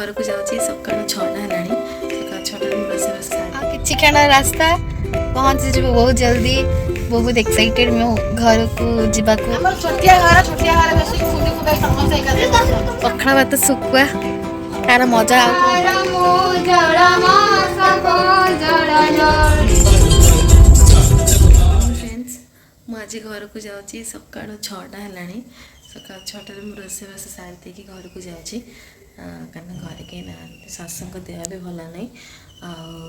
घर को जाऊँगी सकाल 6टा है सकाल 6टार बस किसी क्षण रास्ता पहुँची जी बहुत जल्दी बहुत एक्साइटेड मो घर को जीवा पखाड़ भात सुखुआ तार मजा फ्रेंड्स मुझे घर को जाऊँगी सकाल 6टा है सकाल 6टार रोषेबास सारी देकी घर को जाऊँगी कारण घर कहीं ना शाशु देह भी भल नहीं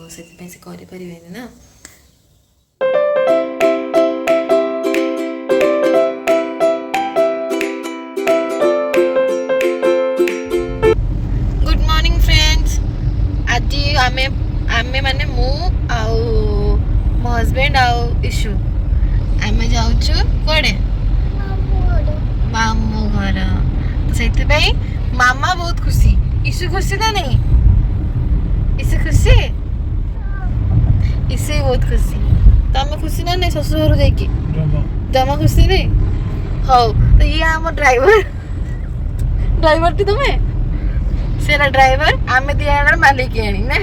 से करें ना। गुड मॉर्निंग फ्रेंड्स आज आमे आमे माने मु आउ मो हस्बैंड आउ इशू आमे जाउछु कोडे मामू घर तो से मामा बहुत खुशी इशू खुशी ना नहीं इसे खुशी इसे बहुत खुशी तमे खुशी ना नहीं ससुर घर जाइए जमा खुशी नहीं हो तो ये आम ड्राइवर ड्राइवर टी तुम्हें सेना ड्राइवर आमे दिया मालिक आनी ना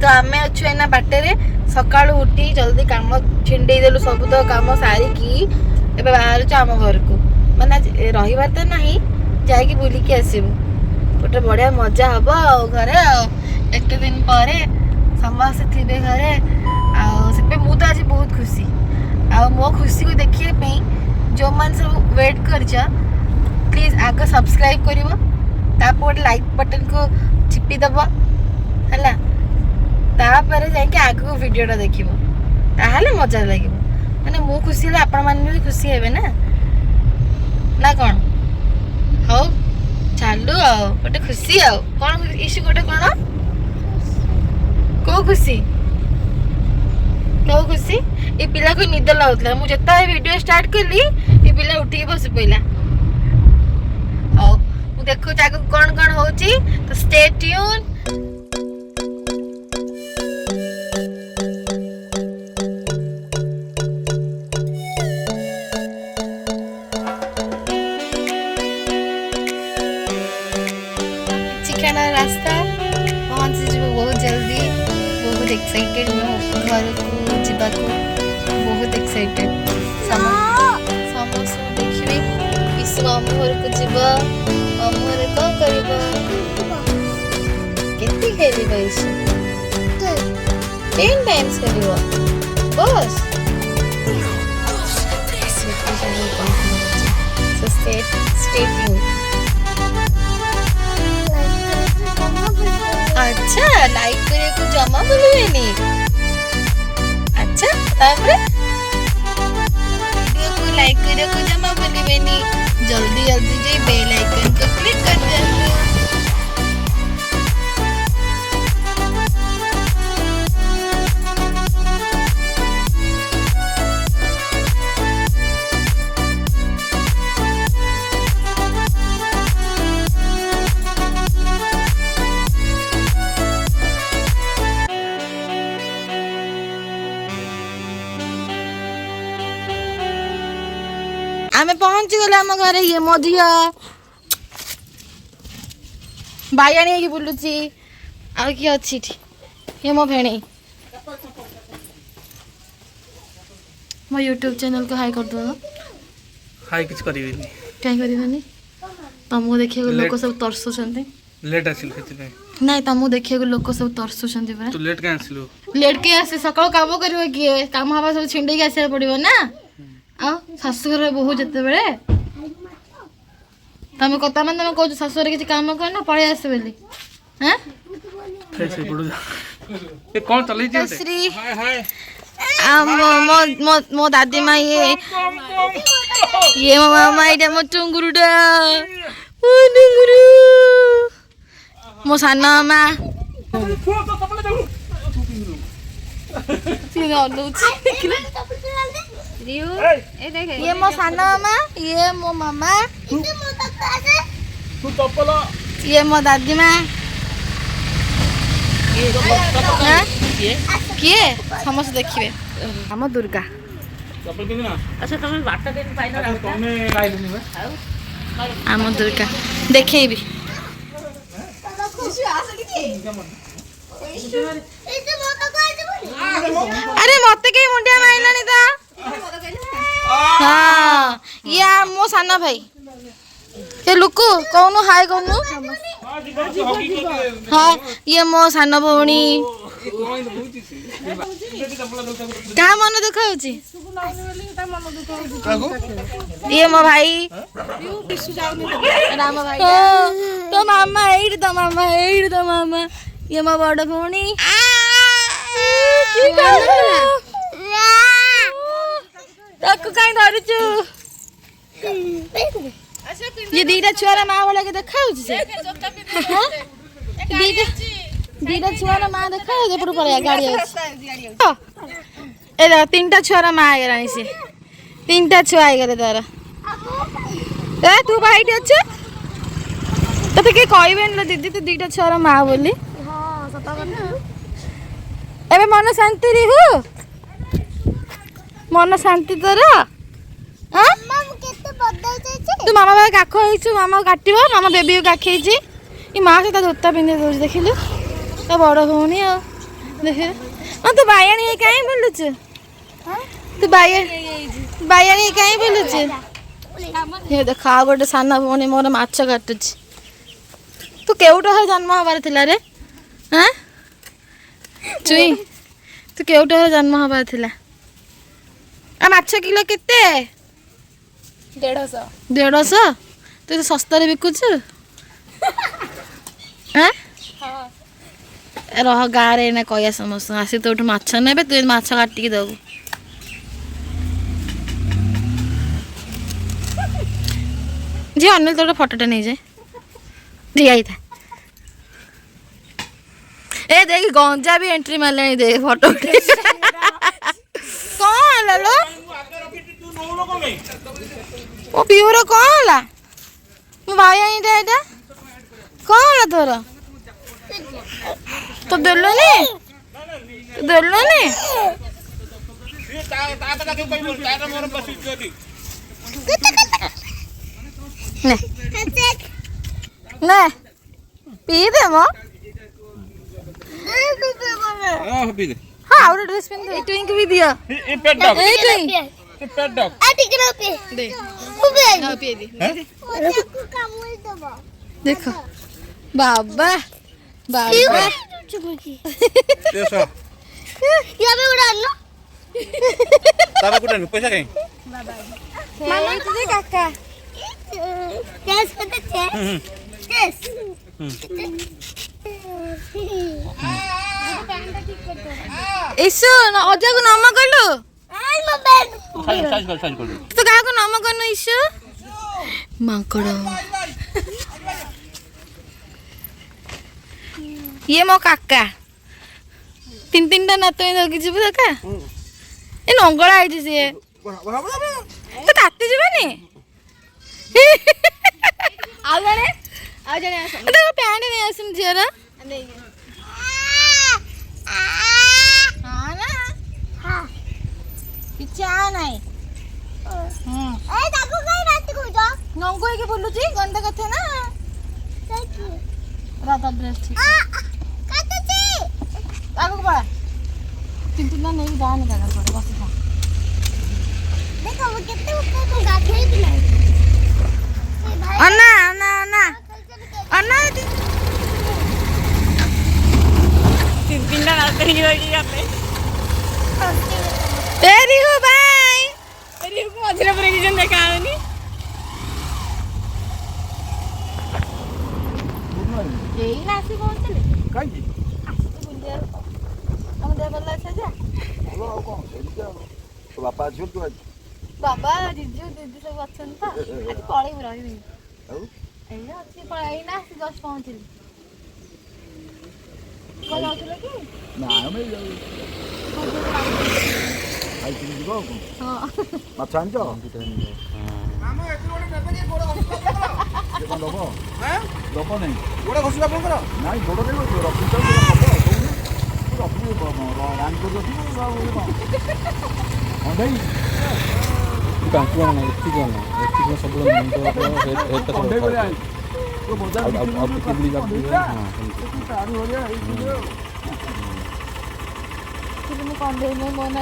तो आमे अच्छु एना बाटे रे सकाळु उठी जल्दी काम छिंडे देलु सब तो काम सारिकी एबे बाहर आम घर को माने रहिबार तो नहीं जाइए बुलिकी आसबू गोटे बढ़िया मजा हम घरे एत दिन पर समस्त थे घरे आए मुझे आज बहुत खुशी आ मो खुशी को देखिए जो मन सब वेट कर प्लीज आग सब्सक्राइब कर गोटे लाइक बटन को चिपिदब है तापर जाके आग को वीडियोटा देख मजा लगे मैंने मु खुशी हेल्ले आपण मैंने भी खुशी हे ना कौन हौ चालू आओ गोटे खुशी आओ कौन इशू गोटे कौन को खुशी ये पिला को निद लगुला मुझे वीडियो स्टार्ट कली ये पिला उठी बस पड़ा हौ देखु कौन कौन हो तो स्टे ट्यून। रास्ता पहुँची जी बहुत जल्दी बहुत एक्साइटेड मो घर को जीवा बहुत एक्साइटेड समस्त देखिए विश्व मामू घर को जीव मामू घर कौन कर खेल 10 टाइम्स खेल बस अच्छा लाइक करे को जमा बोलवेनी अच्छा तापर वीडियो को लाइक करे को जमा बोलवेनी जल्दी जल्दी जे बेल आइकन को क्लिक कर देना। आमे पहुंची गले आम घरे ये मो झिया बायाणी होगी बुलुची आ किए अच्छी ये मो भेणी मो यूट्यूब चैनल को हाई कर दो हाई किछ करिवेनी काई करिवेनी तुमको देखिए लोक सब तरसुछंती लेट आसिल खेति नहीं तुमको देखिए लोक सब तरसुछंती परा तू लेट का आसिलु लेट के आसे सकाळ काम करिवे किए काम हवा सब छिंडे के आसे पड़िबो ना आ शाशुघर बहु जिते बड़े तुम कता मान तुम कह शाशुघर किसी काम कर ना पड़े आस बोली हैं ये कौन चले जी श्री मो दादी माँ ये मो मामा ये मो टुंगुरुडा ओ टुंगुरु मो साना मामा ये मो साना मामा ये मो मामा ये मो दादी माँ किए समस्त देखिए हम दुर्गा अच्छा तुम बाटा दिन पाइल आम दुर्गा देखेबी अरे मत के मुंडिया माइलानी ता हाँ ये मो साना भाई ये लुकु कौन हाय कौन हाँ ये मो साना भौणी क्या मन दुख हो ये मो भाई राम भाई तो मामा एड तो मामा ये मो बड़ भौणी ताकू कहीं धरुचु ये दीटा छुआर माँ वाला के देखा दीटा छुआर माँ देखा एपटू पड़े गाड़ी ए तीन टा छुआर माँ आगलानी से तीन टा छुआ आगले तार ए तू भाईटी अच्छे तो किए कहबेन दीदी तू दीटा छुआर माँ बोली एबे मन शांति रहू मन शांति तोर तू मामा भाई काख हो मामा काट मामा बेबी को काखी माँ से धोता पिंधे दौर देखिलु तो बड़ भौणी देख तू बायाणी कहीं बुलुचु तू बायाणी कहीं बुलुचु ये देख गोटे साना भौणी मोर माछ काटुची तू केउटा जन्म हबार थिला रे हाँ चुई तू केउटा जन्म हबार थिला आ माछ किलो केते 150 तू तो सस्ता बिकुचु रह गाँव में कह समस्त आसी तो माछ ने तू माछ काटिकी दबू जी अनिल तो फटोटे नहीं जाए जी आई था ए देख गंजा भी एंट्री मारले देख फोटो कौन लो ओ पियोर कौन मो भाई एटा कौन तोर तो देलोनी ने पी दे मो हाँ और ड्रेस पहन दे ट्विंक भी दिया ए ट्विंक पेट डॉग आ ठीक है दे हां पे दे देखो बाबा पैसा यहाँ पे उड़ानो ताबे कुठे पैसा कहीं मामा तुझे काका टेस्ट करते टेस्ट इशु ना अजा को नाम करलो साइज कर तो काहा को नाम करनो इशु मांकड़ ये मो काका तीन टा नात धरकी जीव काका ए नंगला आई सी तो ताती जीवानी पैंट नहीं आसन झीर नंगो के बोलुची गंदा कथे ना राधा ड्रेस ठीक आगो पड़ा तीन नहीं जाने जाना पड़े बस देखो वो कितने ऊपर तो गाड़ी भी नहीं अन्ना अन्ना अन्ना अन्ना तीन रात नहीं होगी जाते तेरी हो भाई तेरी को मझरे पर की जन देखा आनी यही नासी पहुंचले काई हम दे बल्ला से जा हेलो कौन तो बापा झूठ तो बाबा जीजू दीदी सब अछन त आज पळै रहिबी औ ए अछि पळै ना से जस्ट पहुंचली कल आउतले कि ना मैं जाऊ आई तुम जीवो को हां माछ आंजो मामा एति गोटे नेबे के गोड़ घसला देखो लोगो हैं लोगो नहीं गोड़ घसला कोन करो नाही गोड़ देबो रखि तो रखि रान को रखि हां भाई कांकुआ ना एति को सब मुंडो हेड हेड ଆଉ ଟିକେ ବୁଲି ଯାଉଥିବେ ହଁ ମୁଁ କଣ୍ଢେଇ ମୋ ମନ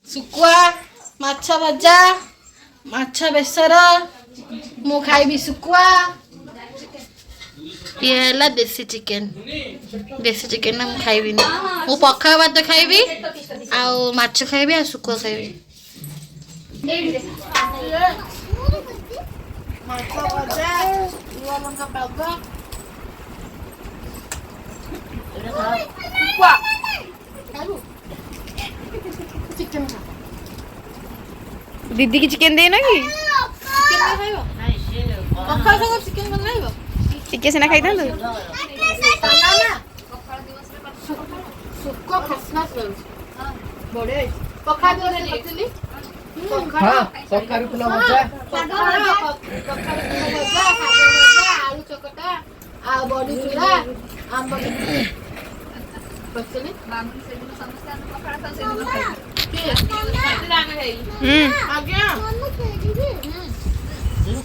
ଶୁଖୁଆ ମାଛ ଭଜା ମାଛ ବେସର ମୁଁ ଖାଇବି ଶୁଖୁଆ ଇଏ ହେଲା ଦେଶୀ ଚିକେନ ନା ମୁଁ ଖାଇବିନି ମୁଁ ପଖାଳ ଭାତ ଖାଇବି ଆଉ ମାଛ ଖାଇବି ଆଉ ଶୁଖୁଆ ଖାଇବି ମାଛ ଭଜା ଲୁଣ ଲଙ୍କା ପାଗ ଶୁଖୁଆ चिकन दीदी की चिकन देना कि चिकन बनाइबो चिकन सेना खाइता तो सुक्को खसना बड़े पखा दिवस खाइतली हां पखार फुला मजा आलू चकटा आ बड़ी चूड़ा आंब बसने मामू से दिन समस्त पखार था से दिन खाइ आज्ञा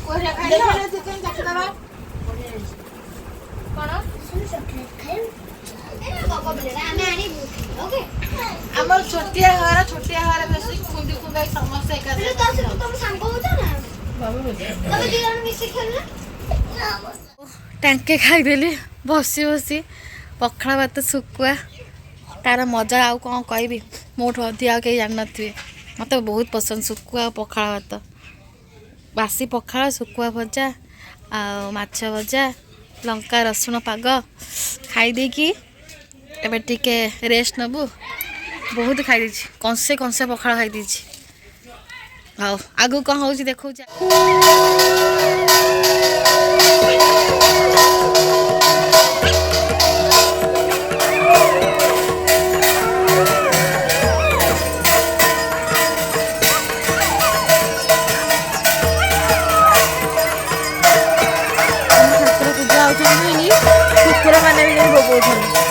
कोरिया खाइला चिकन काटदबा कोन चॉकलेट खाइ बाबा बेला आमे आनी ओके हमर छोटिया घर बेसी खुंदी खुंदाई समस्त एका तुम सांग हो ना बाबू तबे दी जण मिसे खेलना टांके खाइ देली बसी पखाळ भात सुकुआ तार मजा आउ कौन कहबी मोठ अधिक आउ कहीं जान थे मत बहुत पसंद सुकुआ पखाळ भात बासी पखाळ सुकुआ भजा आ माछ भजा लंका रसुण पाग खाई देकी एबे टिके रेस्ट नबु बहुत खाई दी कंसे पखाळ खाई दी हाँ आगु कौन हो देखो कुकुर मैंने भी भोग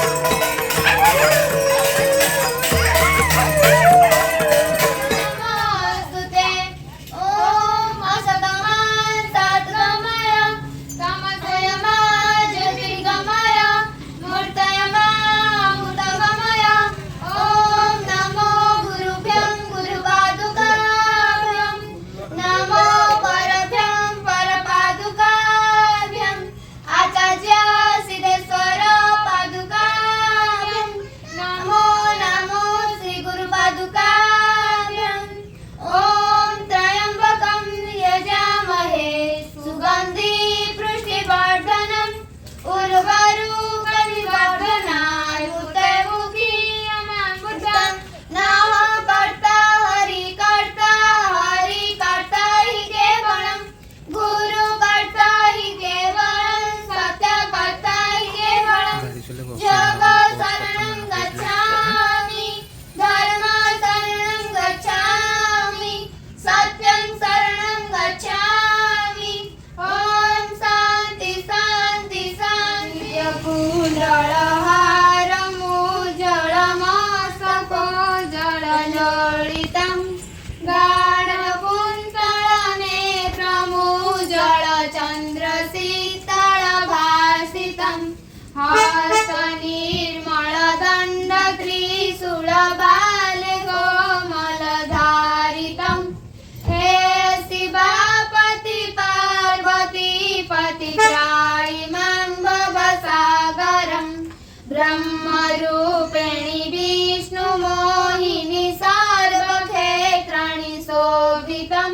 ब्रह्मरूपिणी विष्णु मोहिनी सर्वक्षेत्राणि शोभितं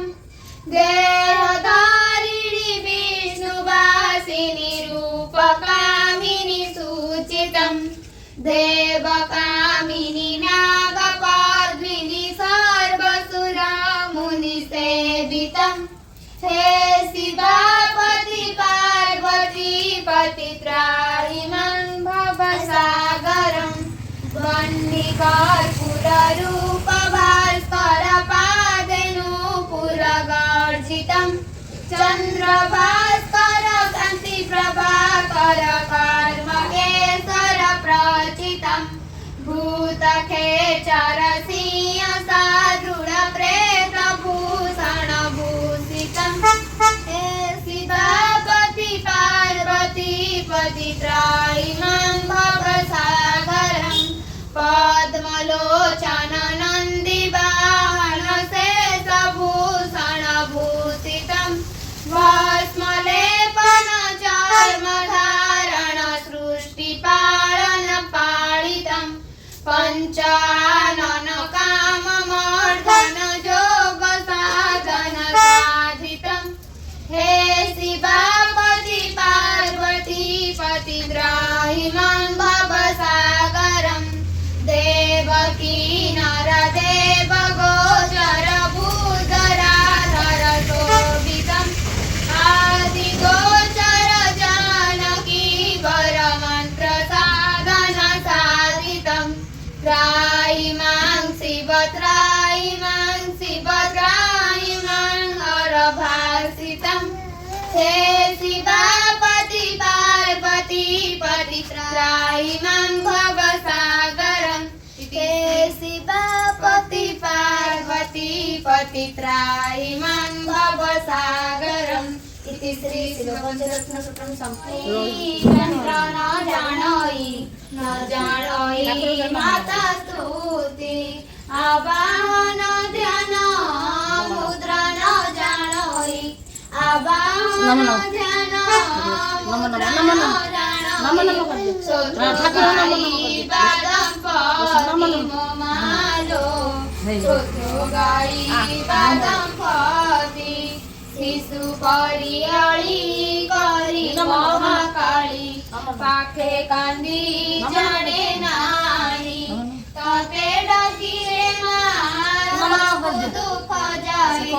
देहधारिणी विष्णुवासिनी देवकामिनी नागपद्मिनी सर्वसुरा मुनिसेवितं हे शिवापति पार्वती पतित्राहिमं भवसागरं वह्निकर्पूररूपभास्करपादेनूपुरगर्जितं चन्द्रभास्कर कान्ति प्रभाकर कर्मकेसर प्रचितं भूतखेचर सिंहसादृढ प्रेतभूषण भूषितं हे शिवापति पार्वती पतित्राहिमं भवसागरं पद्मलोचन नन्दिवाहन शेषभूषण भूषितं भस्मलेपन चर्मधारण सृष्टिपालन पालितं पञ्चानन काममर्दन योग साधन साधितं हे शिवापति पार्वती पतित्राहिमं भवसागरं देवकी नरदेव गोचर भूधराधर शोभितम् आदिगोचर जानकी वरमन्त्र साधन साधितं त्रायिमां शिव त्रायिमां शिव त्रायिमां हरभासितं हे शिवापति पार्वती पतित्राहिमं भवसागरं हे शिवापति पार्वती पतित्राहिमं भवसागरम् इति श्री शिवपञ्चरत्नसूत्रं सम्पूर्णं न जानोयि माता स्तुति आवाहन ध्यान मुद्रा न जानोयि आवाहन ध्यान मुद्रा न जानोयि सोत्रोगायि बादं पति मोमालो सोत्रोगायि बादं पति शिशु परियाळी करी महाकाळी पाखे कांदी जडे नाही तते डाकिले सब दुख जाए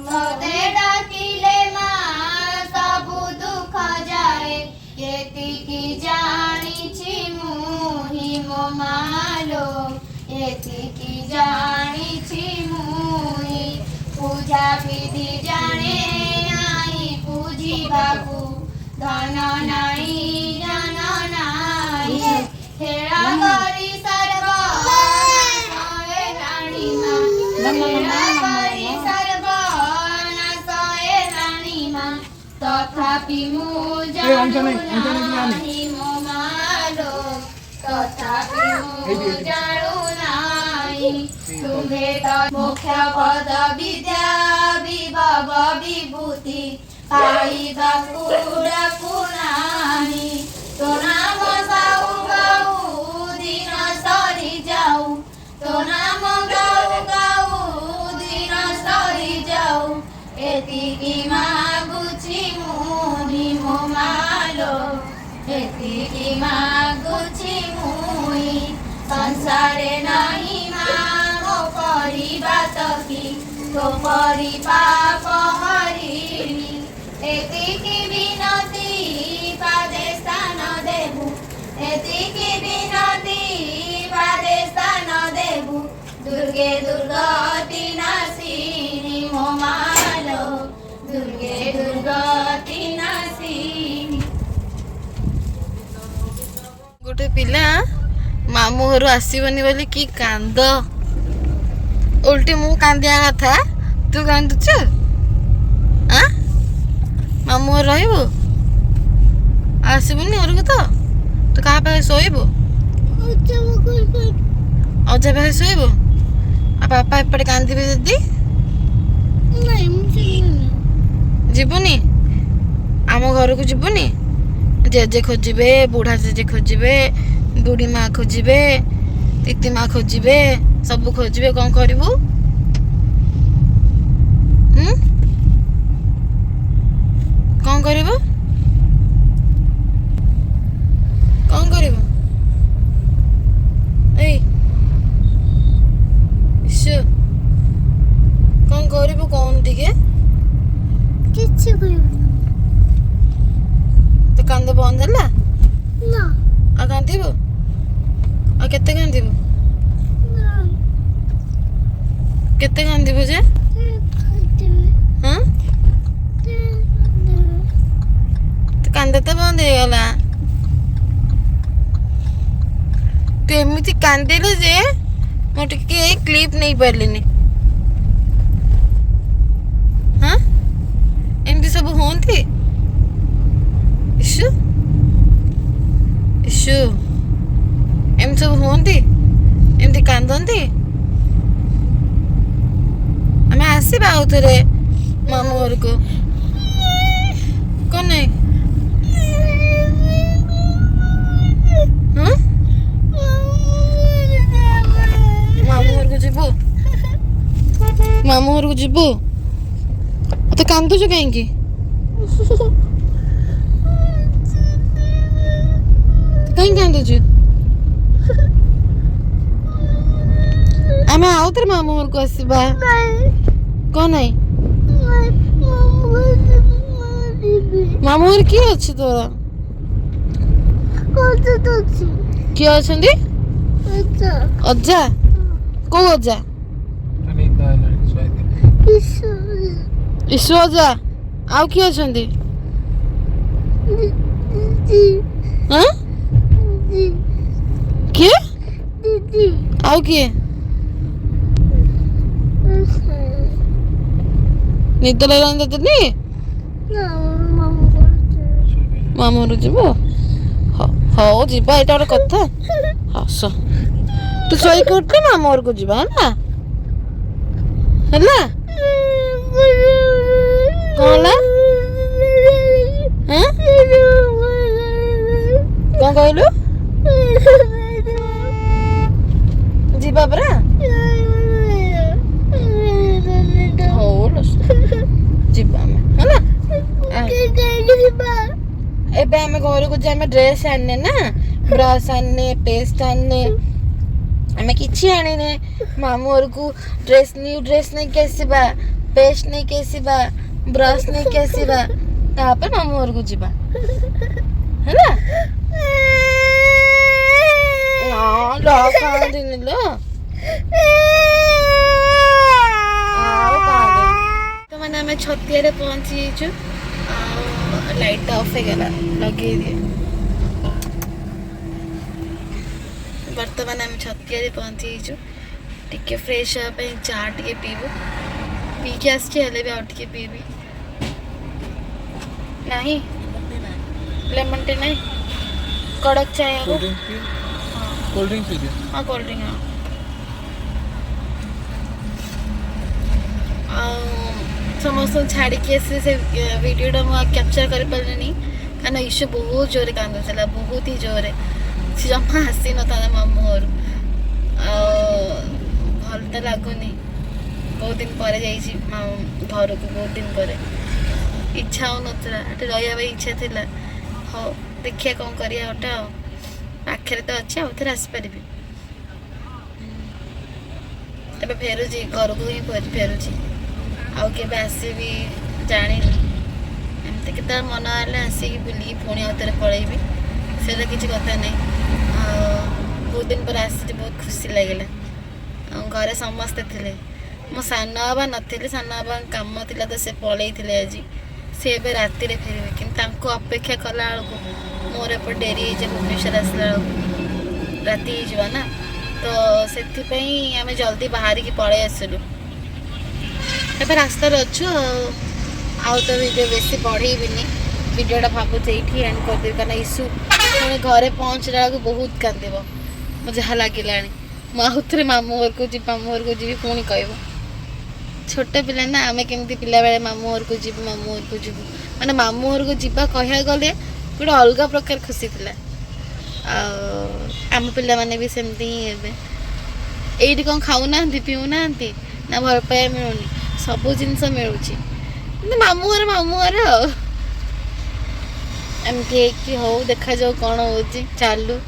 तते डाकिले सब दुख जाए एतिकी जानिछि मुहि मो मालो एतिकी जानिछि मुहि पूजा विधि जाने नाही पूजिबाकू धन नाही जन नाही हेळा करी सर्व नाशे राणीमा हेळा करी सर्व नाशे राणीमा तथापि मु जाणु मो मालो तथापि मु जाणु नाही तुम्हे मुख्य पद विद्या विभव विभूति पाइबाकू डाकू नाही तो नाम गाऊ गाऊ दिन सरी जाऊ तो नाम गाऊ गाऊ दिन सरी जाऊ एतिकी मागुछि मुहि मो मालो एतिकी मागुछि मुहि संसारे नाही मागो परिबा तकी तो परि पाप हरिणी एतिकी विनती पादे स्थान देबु एतिकी विनती पादे स्थान देबु दुर्गे दुर्गति नाशिनी मो मालो दुर्गे दुर्गति नाशिनी गोटे पिला मामू घर आसबनी बोली कि कांद उल्टी मु कांदिया कथा तू कांदुचु मामू घर रहिबु आसबनी घर को तो तू कहा पाखे शोबू अजा पाखे शोबू आ बापा एपटे कांदे दीदी जीवनी आम घर को जीवनी जेजे खोजे बुढ़ा जेजे खोजे बुढ़ी माँ खोजे तिती माँ खोजे सब खोजे कौन करू कौन कौन कर କେତେ କାନ୍ଦିବୁ କେତେ କାନ୍ଦିବୁ ଯେ ହଁ ତୁ କାନ୍ଦ ତ ବନ୍ଦ ହେଇଗଲା ତୁ ଏମିତି କାନ୍ଦିଲୁ ଯେ ମୁଁ ଟିକେ କ୍ଲିପ୍ ନେଇ ପାରିଲିନି ହଁ ଏମିତି ସବୁ ହୁଅନ୍ତି ଇଶୁ ଇଶୁ ଏମିତି ସବୁ ହୁଅନ୍ତି ଏମିତି କାନ୍ଦନ୍ତି ଆମେ ଆସିବା ଆଉ ଥରେ ମାମୁଁ ଘରକୁ କଣ ନାଇଁ ହଁ ମାମୁଁ ଘରକୁ ଯିବୁ ମାମୁଁ ଘରକୁ ଯିବୁ ତୁ କାନ୍ଦୁଛୁ କାହିଁକି କାହିଁକି କାନ୍ଦୁଛୁ ଆମେ ଆଉ ଥରେ ମାମୁଁ ଘରକୁ ଆସିବା କଣ ନାଇଁ ମାମୁଁ ଘରେ କିଏ ଅଛି ତୋର କିଏ ଅଛନ୍ତି ଅଜା କୋଉ ଅଜା ଇଶୁ ଅଜା ଆଉ କିଏ ଅଛନ୍ତି ହଁ କିଏ ଆଉ କିଏ ନିଦ ଲାଗିଲାନି ତତେ ମାମୁଁ ଘରକୁ ଯିବୁ ହଉ ଯିବା ଏଇଟା ଗୋଟେ କଥା ହସ ତୁ ଶୋଇକି ଉଠିଲେ ମାମୁଁ ଘରକୁ ଯିବା ହେଲା ହେଲା କଣ ହେଲା କଣ କହିଲୁ ଯିବା ପରା ହଉ ଯିବା ଆମେ ହେଲା ଏବେ ଆମେ ଘରକୁ ଯାଇ ଆମେ ଡ୍ରେସ୍ ଆଣିନେ ନା ବ୍ରସ୍ ଆଣିନେ ପେଷ୍ଟ ଆଣିନେ ଆମେ କିଛି ଆଣିନେ ମାମୁଁ ଘରକୁ ନ୍ୟୁ ଡ୍ରେସ୍ ନେଇକି ଆସିବା ପେଷ୍ଟ ନେଇକି ଆସିବା ବ୍ରସ୍ ନେଇକି ଆସିବା ତାପରେ ମାମୁଁ ଘରକୁ ଯିବା ହେଲା କାନ୍ଦିନି ଲୋ ମାନେ ଆମେ ଛତିଆରେ ପହଞ୍ଚି ଯାଇଛୁ ଆଉ ଲାଇଟ୍ ଅଫ୍ ହେଇଗଲା ଲଗେଇ ଦିଏ ବର୍ତ୍ତମାନ ଆମେ ଛତିଆରେ ପହଞ୍ଚି ଯାଇଛୁ ଟିକେ ଫ୍ରେଶ୍ ହେବା ପାଇଁ ଚା ଟିକେ ପିଇବୁ ପିଇକି ଆସିଛି ହେଲେ ବି ଆଉ ଟିକେ ପିଇବି ନାହିଁ ଲେମନ୍ ଟି ନାହିଁ କଡ଼କ ଚା कोल्ड ड्रिंक पी हाँ कोल्ड ड्रिंक हाँ समस्त छाड़ी से वीडियोटा मुझे कैप्चर कर पारे कारण इशू बहुत जोरे कांदुला बहुत ही जोरे से जमा आसी न था मामू घर भल तो लगुनि बहुत दिन पर घर को बहुत दिन पर इच्छा हो नाला रहा इच्छा थी हाँ देखिए कौन करिया गोटे पाखे तो अच्छे आउ थे आसपारि तब फेरुची घर को ही फेरुची आउ के आसबि जानी एमती के मन है आसिक बुल पुणी आउ थे पलैबी से किसी कथा नहीं बहुत दिन पर आसी बहुत खुशी लगे घरे समस्ते थे मो सान बाबा नी सान बाबा कम थी तो से पलई थे आज सी ए राति फेरबे कि अपेक्षा कला मोर एप डेरी भुवनेश्वर आसला राति ना तो से आम जल्दी बाहर की पलि आसलु ए रास्तार अच्छु आउ तो वीडियो बेसी बढ़ेबी वीडियोटा भावुचे ये एंड करदेवी कारण इशू पुणी घरे पहुँचला बेलू बहुत कांद मुझे लगे मुझे थे मामू घर को जी मामू घर को जी पुणी कह छोट पिला ना आम केमती पिला बेले मामू घर को जी मामू घर को जीव माने मामू घर को जीवा कह गले गोटे अलग प्रकार खुशी थी आम पिला माने भी सेमती ही हे ये कौन खाऊना पीऊना ना भल पाया मिलूनी सब जिनस मिलूँ मामू घर एमती हो देखा जाओ कौन हो चालू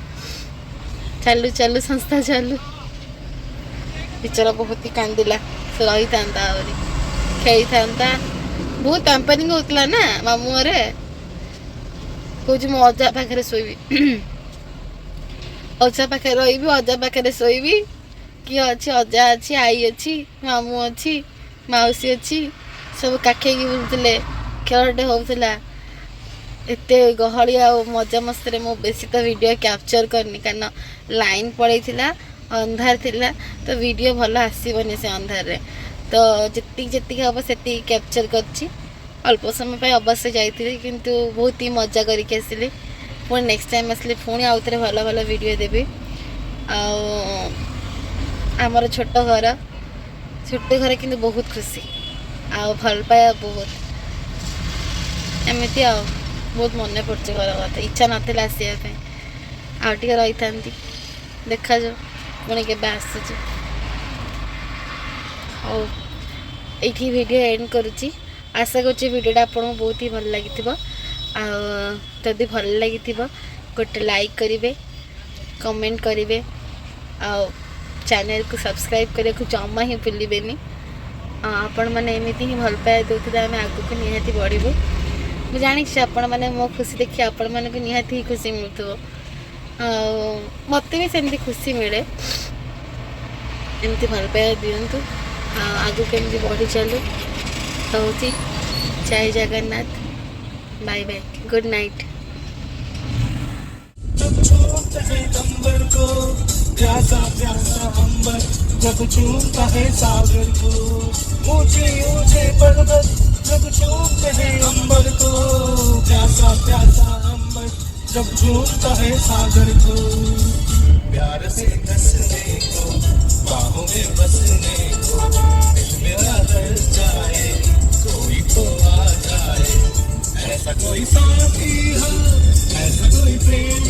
चालू चालू संस्था चालू बिचारा बहुत ही कांदिला से रही था खेली था बहुत पैम्परिंग होता ना मामू घर कौच मो अजा पाखे शोबी ଅଜା ପାଖରେ ରହିବି, ଅଜା ପାଖରେ ଶୋଇବି। କିଏ ଅଛି? ଅଜା ଅଛି, ଆଈ ଅଛି, ମାମୁଁ ଅଛି, ମାଉସୀ ଅଛି, ସବୁ କାଖେଇକି ବୁଲୁଥିଲେ, ଖେଳଟେ ହେଉଥିଲା। ଏତେ ଗହଳି ଆଉ ମଜାମସ୍ତିରେ ମୁଁ ବେଶୀ ତ ଭିଡ଼ିଓ କ୍ୟାପଚର୍ କରିନି, କାରଣ ଲାଇନ୍ ପଳେଇଥିଲା, ଅନ୍ଧାର ଥିଲା, ତ ଭିଡ଼ିଓ ଭଲ ଆସିବନି ସେ ଅନ୍ଧାରରେ। ତ ଯେତିକି ହେବ ସେତିକି କ୍ୟାପଚର୍ କରିଛି। ଅଳ୍ପ ସମୟ ପାଇଁ ଅବଶ୍ୟ ଯାଇଥିଲି, କିନ୍ତୁ ବହୁତ ହି ମଜା କରିକି ଆସିଲି। ପୁଣି ନେକ୍ସଟ ଟାଇମ୍ ଆସିଲେ ପୁଣି ଆଉ ଥରେ ଭଲ ଭଲ ଭିଡ଼ିଓ ଦେବି। ଆଉ ଆମର ଛୋଟ ଘର କିନ୍ତୁ ବହୁତ ଖୁସି ଆଉ ଭଲ ପାଇବା ବହୁତ, ଏମିତି ଆଉ ବହୁତ ମନେ ପଡ଼ୁଛି ଘର କଥା। ଇଚ୍ଛା ନଥିଲା ଆସିବା ପାଇଁ, ଆଉ ଟିକେ ରହିଥାନ୍ତି। ଦେଖାଯାଉ ପୁଣି କେବେ ଆସୁଛି। ହଉ, ଏଇଠି ଭିଡ଼ିଓ ଏଣ୍ଡ କରୁଛି। ଆଶା କରୁଛି ଭିଡ଼ିଓଟା ଆପଣଙ୍କୁ ବହୁତ ହି ଭଲ ଲାଗିଥିବ। ଆଉ ଯଦି ଭଲ ଲାଗିଥିବ ଗୋଟେ ଲାଇକ୍ କରିବେ, କମେଣ୍ଟ କରିବେ, ଆଉ ଚ୍ୟାନେଲକୁ ସବସ୍କ୍ରାଇବ୍ କରିବାକୁ ଜମା ହିଁ ଭୁଲିବେନି। ଆପଣମାନେ ଏମିତି ହିଁ ଭଲ ପାଇବା ଦେଉଥିଲେ ଆମେ ଆଗକୁ ନିହାତି ବଢ଼ିବୁ। ମୁଁ ଜାଣିଛି ଆପଣମାନେ ମୋ ଖୁସି ଦେଖି ଆପଣମାନଙ୍କୁ ନିହାତି ହିଁ ଖୁସି ମିଳୁଥିବ, ଆଉ ମୋତେ ବି ସେମିତି ଖୁସି ମିଳେ। ଏମିତି ଭଲ ପାଇବା ଦିଅନ୍ତୁ, ଆଉ ଆଗକୁ ଏମିତି ବଢ଼ି ଚାଲୁ। ରହୁଛି, ଜୟ Jagannath, bye bye, good night. जब छूता है कंबर को प्यासा प्यासा अंबर, जब छूता है सागर को ऊंचे ऊंचे पर्वत, जब छूते हैं अंबर को प्यासा प्यासा अंबर, जब छूता है सागर को प्यार से कसने को, बाहों में बसने को, दिल मेरा रह जाए, कोई तो आ जाए, ऐसा कोई साथी हो, ऐसा कोई प्रेम